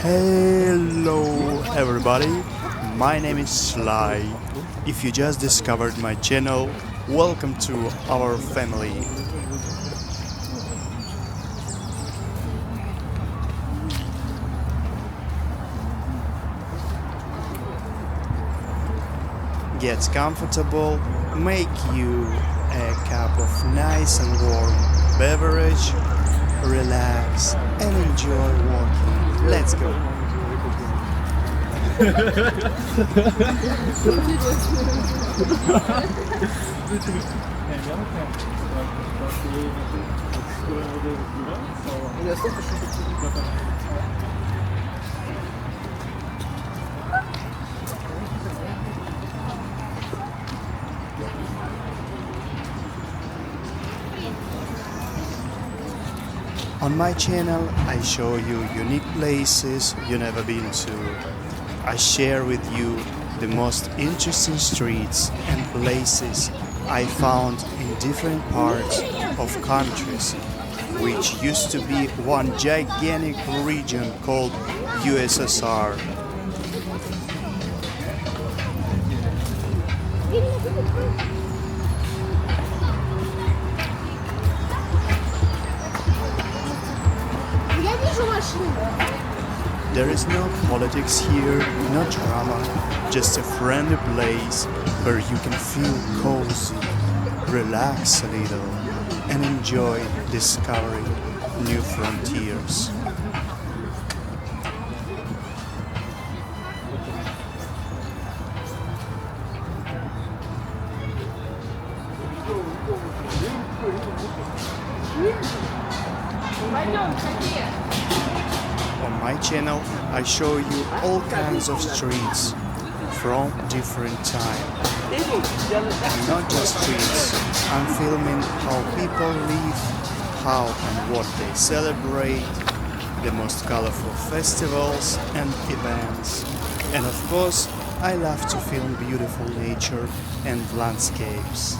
Hello everybody, my name is Sly. If you just discovered my channel, welcome to our family. Get comfortable, make you a cup of nice and warm beverage, relax and enjoy walking. Let's go! On my channel, I show you unique places you never been to. I share with you the most interesting streets and places I found in different parts of countries, which used to be one gigantic region called USSR. There is no politics here, no drama, just a friendly place where you can feel cozy, relax a little, and enjoy discovering new frontiers. On my channel, I show you all kinds of streets from different time. And not just streets, I'm filming how people live, how and what they celebrate, the most colorful festivals and events. And of course, I love to film beautiful nature and landscapes.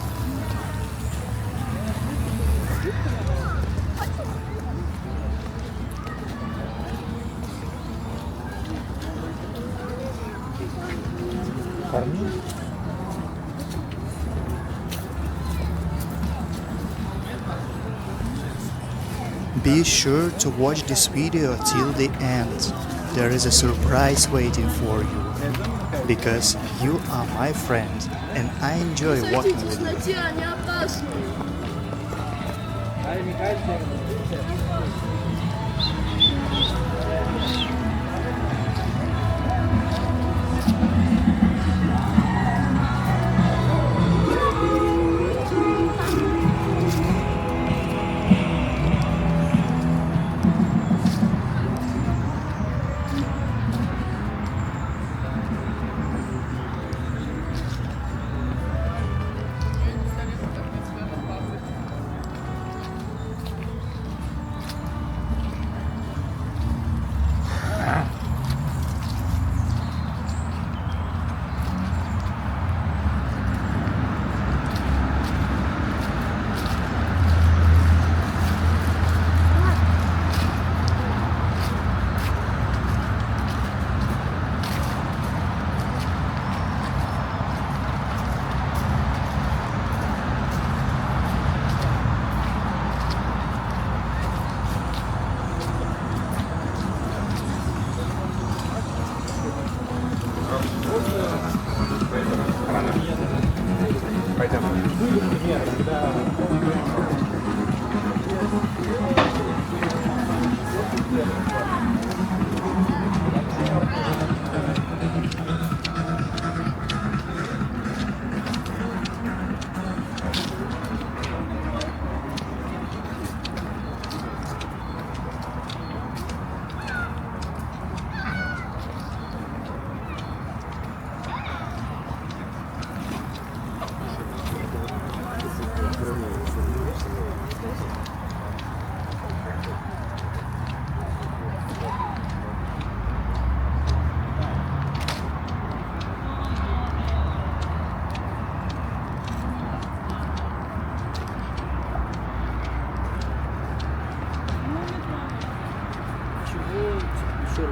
Be sure to watch this video till the end. There is a surprise waiting for you. Because you are my friend and I enjoy walking with you. If you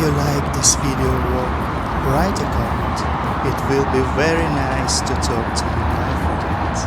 like this video vlog, write a comment. It will be very nice to talk to you, my friends.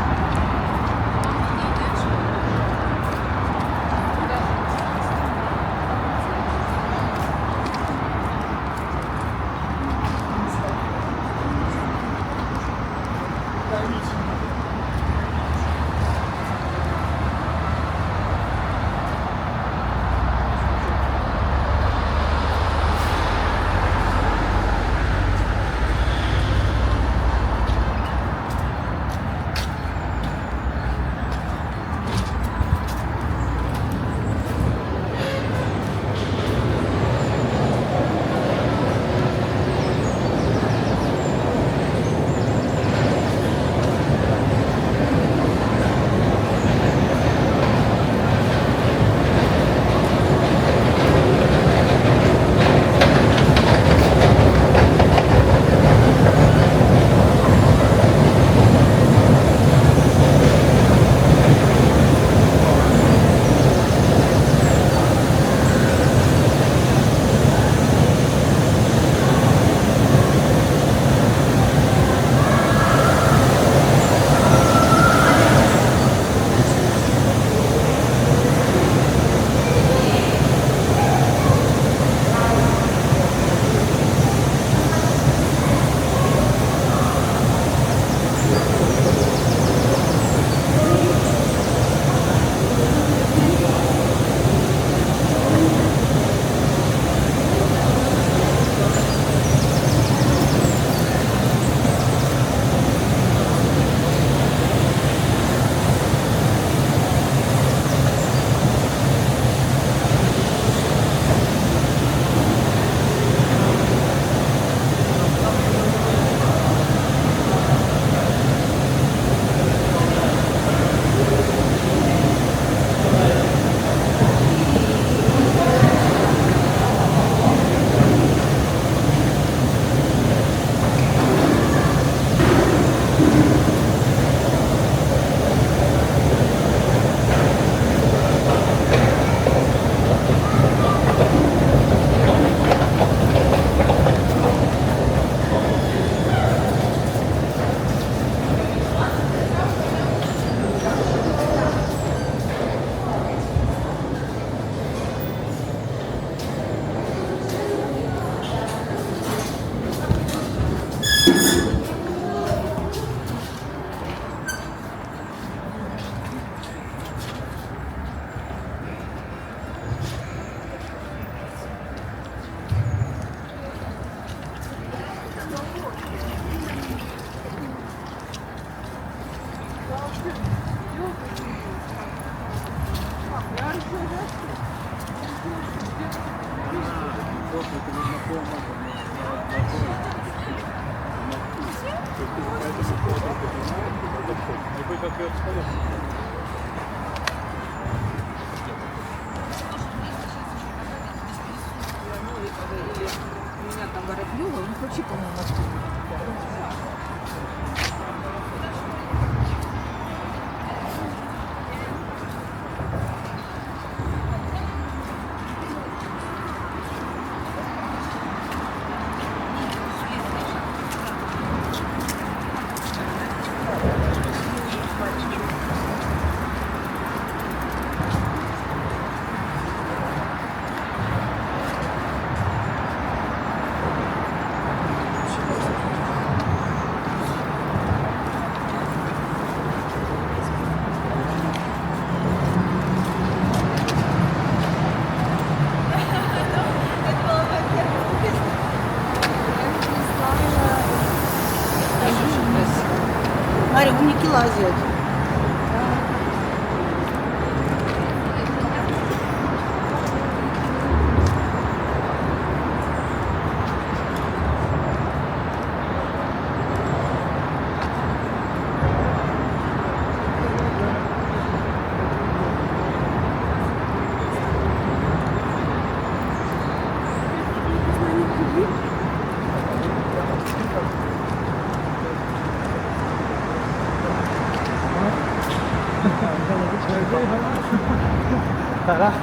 Меня там Воробьева, он вообще, по-моему,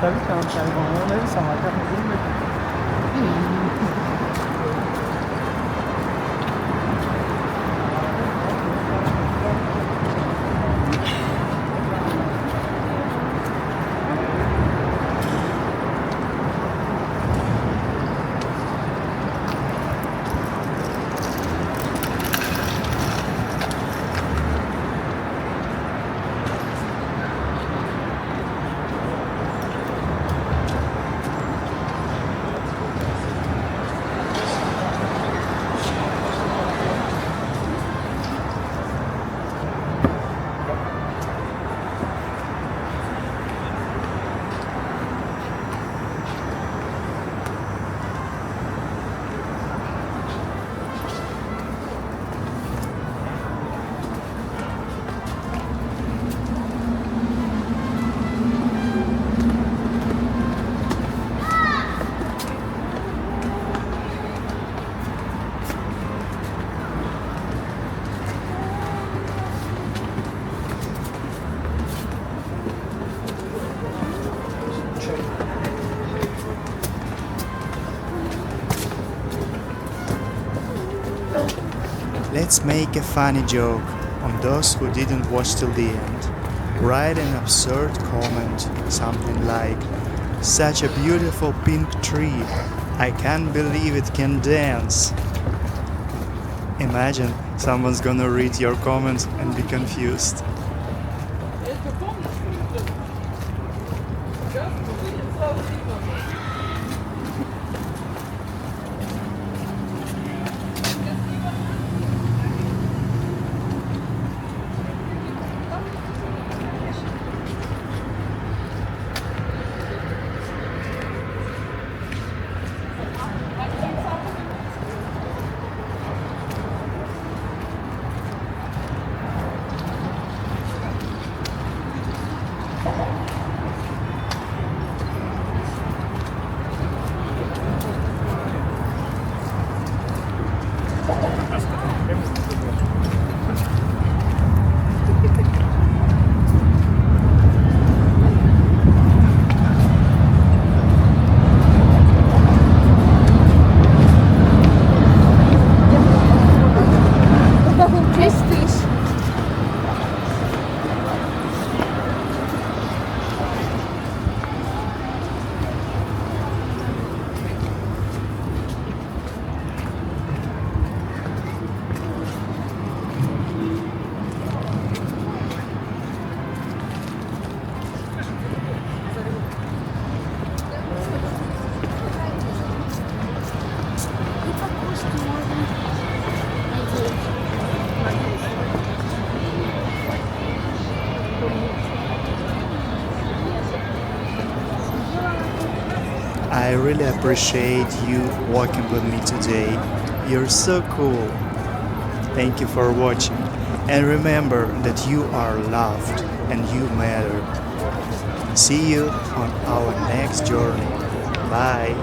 Tabii ki Antalya. Ne bilsem arkadaşım. Let's make a funny joke on those who didn't watch till the end. Write an absurd comment, something like, "Such a beautiful pink tree, I can't believe it can dance." Imagine someone's gonna read your comment and be confused. Jesteś. I really appreciate you walking with me today. You're so cool. Thank you for watching. And remember that you are loved and you matter. See you on our next journey. Bye.